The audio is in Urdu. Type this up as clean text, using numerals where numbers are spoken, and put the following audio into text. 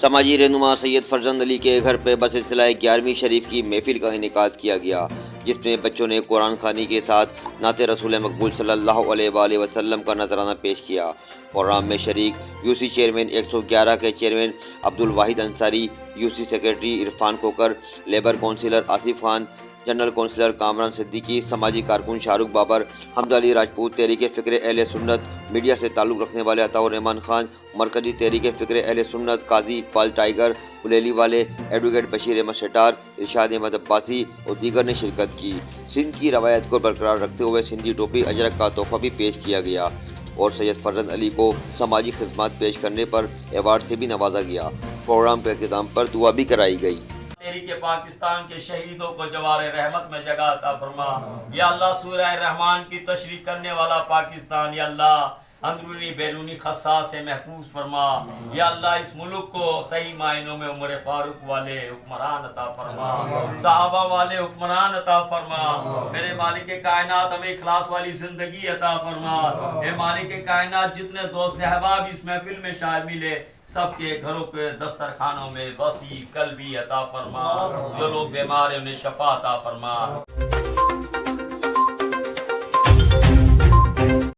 سماجی رہنما سید فرزند علی کے گھر پہ بسلسلہ 11ویں شریف کی محفل کا انعقاد کیا گیا، جس میں بچوں نے قرآن خوانی کے ساتھ نعت رسول مقبول صلی اللہ علیہ وآلہ وسلم کا نذرانہ پیش کیا۔ پروگرام میں شریک یوسی چیئرمین 111 کے chairman Abdul Wahid Ansari, UC secretary Irfan Kokar, labour councillor Asif Khan, general councillor Kamran Siddiqui, سماجی کارکن شاہ رخ بابر، حمد علی راجپوت، تحریک فکر اہل سنت، میڈیا سے تعلق رکھنے والے عطاء الرحمان خان، مرکزی تحریک فکر اہل سنت، قاضی اقبال ٹائیگر، پلیلی والے، ایڈوکیٹ بشیر احمد شٹار، ارشاد احمد عباسی اور دیگر نے شرکت کی۔ سندھ کی روایت کو برقرار رکھتے ہوئے سندھی ٹوپی اجرک کا تحفہ بھی پیش کیا گیا اور سید فرزند علی کو سماجی خدمات پیش کرنے پر ایوارڈ سے بھی نوازا گیا۔ پروگرام کے اختتام پر دعا بھی کرائی گئی۔ تحریک پاکستان کے شہیدوں کو جوار رحمت میں جگہ عطا فرما۔ یا اللہ سورہ رحمان کی تشریح کرنے والا پاکستان یا اللہ اندرونی بیرونی خدشات سے محفوظ فرما۔ یا اللہ اس ملک کو صحیح معنوں میں عمر فاروق والے حکمران عطا فرما، صحابہ والے حکمران عطا فرما۔ میرے مالک کائنات ہمیں اخلاص والی زندگی عطا فرما۔ اے مالک کائنات جتنے دوست احباب اس محفل میں شامل ہیں سب کے گھروں کے دسترخوانوں میں وسیع قلبی عطا فرما۔ جو لوگ بیمار ہیں انہیں شفا عطا فرما۔